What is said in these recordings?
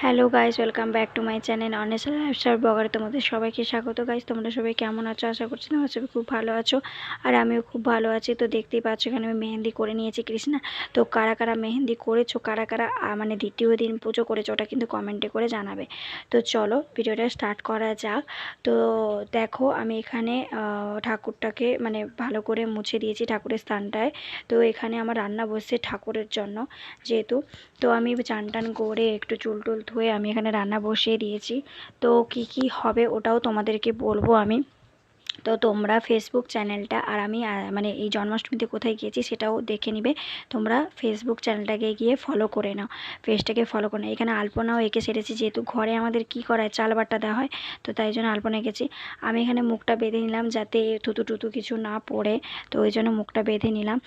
Hello guys, welcome back to my channel Anesa lifestyle ব্লগারে তোমাদের সবাইকে স্বাগত। গাইস, তোমরা সবাই কেমন আছো? আশা করছি তোমরা সবাই খুব ভালো আছো, আর আমিও খুব ভালো আছি। তো দেখতেই পাচ্ছ এখানে আমি মেহেন্দি করে নিয়েছি কৃষ্ণা। তো কারা কারা মেহেন্দি করেছো, কারা কারা মানে দ্বিতীয় দিন পুজো করেছো, ওটা কিন্তু কমেন্টে করে জানাবে। তো চলো ভিডিওটা স্টার্ট করা যাক। তো দেখো আমি এখানে ঠাকুরটাকে মানে ভালো করে মুছে দিয়েছি ঠাকুরের স্থানটায়। তো এখানে আমার রান্না বসছে ঠাকুরের জন্য যেহেতু। তো আমি চান টান করে একটু চুল টুল ধুয়ে আমি এখানে রান্না বসিয়ে দিয়েছি। তো কি কি হবে ওটাও তোমাদেরকে বলবো আমি। তো তোমরা ফেসবুক চ্যানেলটা আর আমি মানে এই জন্মাষ্টমীতে কোথায় গিয়েছি সেটাও দেখে নিবে। তোমরা ফেসবুক চ্যানেলটাকে গিয়ে ফলো করে নাও, পেজটাকে ফলো করে নাও। এখানে আলপনাও এঁকে সেরেছি, যেহেতু ঘরে আমাদের কি করা হয় চাল বাটা দেওয়া হয়, তো তাই জন্য আলপনা এঁকেছি। আমি এখানে মুখটা বেঁধে নিলাম যাতে থুতু টুতু কিছু না পড়ে, তো ওই জন্য মুখটা বেঁধে নিলাম,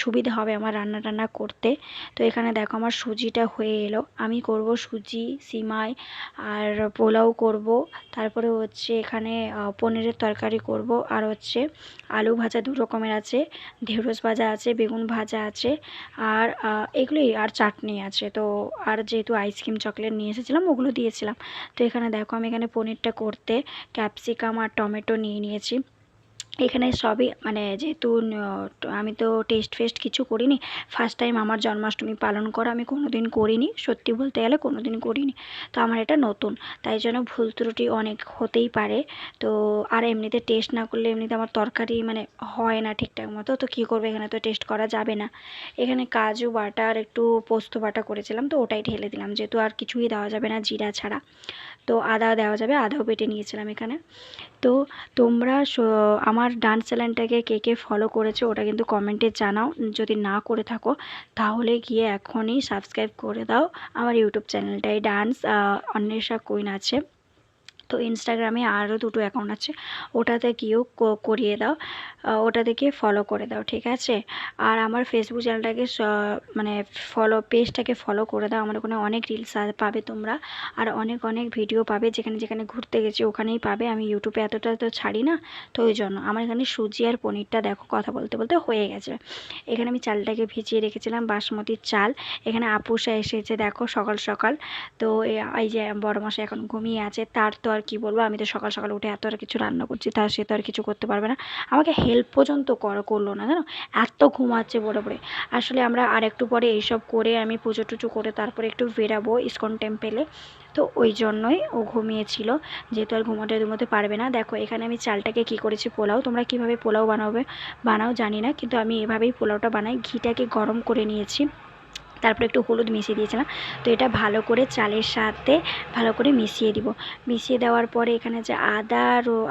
সুবিধা হবে আমার রান্না টান্না করতে। তো এখানে দেখো আমার সুজিটা হয়ে এলো। আমি করব সুজি সিমাই আর পোলাও করব। তারপরে হচ্ছে এখানে পনিরের তরকারি করব, আর হচ্ছে আলু ভাজা দু রকমের আছে, ঢেঁড়স ভাজা আছে, বেগুন ভাজা আছে, আর এগুলোই, আর চাটনি আছে। তো আর যেহেতু আইসক্রিম চকলেট নিয়ে এসেছিলাম ওগুলো দিয়েছিলাম। তো এখানে দেখো আমি এখানে পনিরটা করতে ক্যাপসিকাম আর টমেটো নিয়ে নিয়েছি। এখানে সবই মানে যেহেতু আমি তো টেস্ট ফেস্ট কিছু করিনি, ফার্স্ট টাইম আমার জন্মাষ্টমী পালন করা, আমি কোনো দিন করিনি, সত্যি বলতে গেলে কোনো দিন করিনি। তো আমার এটা নতুন, তাই জন্য ভুল ত্রুটি অনেক হতেই পারে। তো আর এমনিতে টেস্ট না করলে এমনিতে আমার তরকারি মানে হয় না ঠিকঠাক মতো, তো কী করবে, এখানে তো টেস্ট করা যাবে না। এখানে কাজু বাটা আর একটু পোস্ত বাটা করেছিলাম, তো ওটাই ঢেলে দিলাম, যেহেতু আর কিছুই দেওয়া যাবে না জিরা ছাড়া। তো আদা দেওয়া যাবে, আদাও বেটে নিয়েছিলাম এখানে। তো তোমরা আমার ডান্স চ্যানেলটাকে কে কে ফলো করেছো ওটা কিন্তু কমেন্টে জানাও। যদি না করে থাকো তাহলে গিয়ে এখনই সাবস্ক্রাইব করে দাও আমার ইউটিউব চ্যানেলটায়, ডান্স অন্বেষা কুইন আছে। তো ইনস্টাগ্রামে আরও দুটো অ্যাকাউন্ট আছে, ওটাতে গিয়েও করিয়ে দাও, ওটাতে গিয়ে ফলো করে দাও, ঠিক আছে। আর আমার ফেসবুক চ্যানেলটাকে মানে পেজটাকে ফলো করে দাও। আমার ওখানে অনেক রিলস পাবে তোমরা, আর অনেক অনেক ভিডিও পাবে, যেখানে যেখানে ঘুরতে গেছি ওখানেই পাবে। আমি ইউটিউবে এতটা তো ছাড়ি না, তো ওই জন্য আমার এখানে সুজি আর পনিরটা দেখো কথা বলতে বলতে হয়ে গেছে। এখানে আমি চালটাকে ভিজিয়ে রেখেছিলাম, বাসমতির চাল। এখানে আপুসা এসেছে দেখো সকাল সকাল। তো এই যে বড় মশাই এখন ঘুমিয়ে আছে, তার তো আর কি বলবো, আমি তো সকাল সকাল উঠে এত আর কিছু রান্না করছি, তার সে তো আর কিছু করতে পারবে না, আমাকে হেল্প পর্যন্ত করলো না জানো, এত ঘুমাচ্ছে পড়ে পড়ে। আসলে আমরা আর একটু পরে এইসব করে আমি পুজো টুজো করে তারপরে একটু বেরাবো ইসকন টেম্পেলে, তো ওই জন্যই ও ঘুমিয়েছিল, যেহেতু আর ঘুমোতে পারবে না। দেখো এখানে আমি চালটাকে কি করেছি, পোলাও, তোমরা কিভাবে পোলাও বানাও জানি না, কিন্তু আমি এভাবেই পোলাওটা বানাই। ঘিটাকে গরম করে নিয়েছি, তারপরে একটু হলুদ মিশিয়ে দিয়েছিলাম। তো এটা ভালো করে চালের সাথে ভালো করে মিশিয়ে দিব। মিশিয়ে দেওয়ার পরে এখানে যে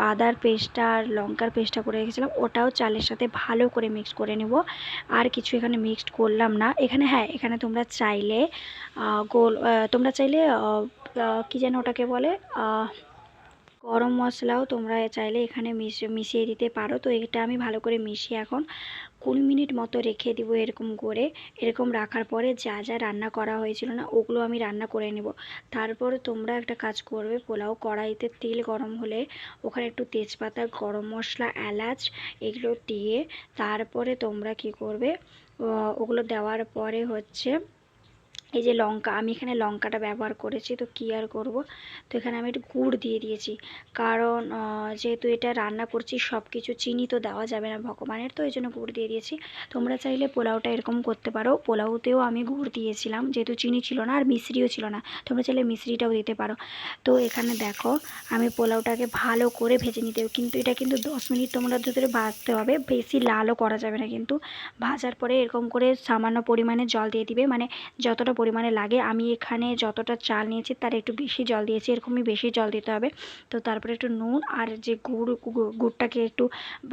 আদার পেস্টটা আর লঙ্কার পেস্টটা করে রেখেছিলাম ওটাও চালের সাথে ভালো করে মিক্স করে নেব। আর কিছু এখানে মিক্সড করলাম না। এখানে হ্যাঁ, এখানে তোমরা চাইলে তোমরা চাইলে কী যেন ওটাকে বলে, গরম মশলাও তোমরা চাইলে এখানে মিশিয়ে দিতে পারো। তো এটা আমি ভালো করে মিশিয়ে এখন 20 মিনিট মতো রেখে দিব এরকম করে। এরকম রাখার পরে যা যা রান্না করা হয়েছিল না ওগুলো আমি রান্না করে নেব। তারপরে তোমরা একটা কাজ করবে, পোলাও কড়াইতে তেল গরম হলে ওখানে একটু তেজপাতা, গরম মশলা, এলাচ এগুলো দিয়ে তারপরে তোমরা কি করবে, ওগুলো দেওয়ার পরে হচ্ছে এই যে লঙ্কা, আমি এখানে লঙ্কাটা ব্যবহার করেছি, তো কী আর করব। তো এখানে আমি একটু গুড় দিয়ে দিয়েছি, কারণ যেহেতু এটা রান্না করছি সব কিছু, চিনি তো দেওয়া যাবে না ভগবানের, তো এই জন্য গুড় দিয়ে দিয়েছি। তোমরা চাইলে পোলাওটা এরকম করতে পারো, পোলাওতেও আমি গুড় দিয়েছিলাম যেহেতু চিনি ছিল না আর মিশ্রিও ছিল না, তোমরা চাইলে মিশ্রিটাও দিতে পারো। তো এখানে দেখো আমি পোলাওটাকে ভালো করে ভেজে নিতে হবে, কিন্তু এটা কিন্তু 10 মিনিট তোমরা ধরে ভাজতে হবে, বেশি লালও করা যাবে না কিন্তু। ভাজার পরে এরকম করে সামান্য পরিমাণে জল দিয়ে দিবে, মানে যতটা পরিমাণে লাগে। আমি এখানে যতটা চাল নিয়েছি তার একটু বেশি জল দিয়েছি, এরকমই বেশি জল দিতে হবে। তো তারপরে একটু নুন আর যে গুড়টাকে একটু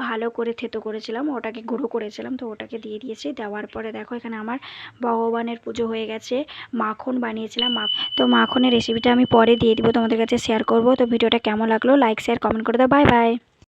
ভালো করে থেতো করেছিলাম, ওটাকে গুঁড়ো করেছিলাম, তো ওটাকে দিয়ে দিয়েছি। দেওয়ার পরে দেখো এখানে আমার ভগবানের পুজো হয়ে গেছে। মাখন বানিয়েছিলাম, তো মাখনের রেসিপিটা আমি পরে দিয়ে দিব, তোমাদের কাছে শেয়ার করব। তো ভিডিওটা কেমন লাগলো লাইক শেয়ার কমেন্ট করে দাও। Bye bye.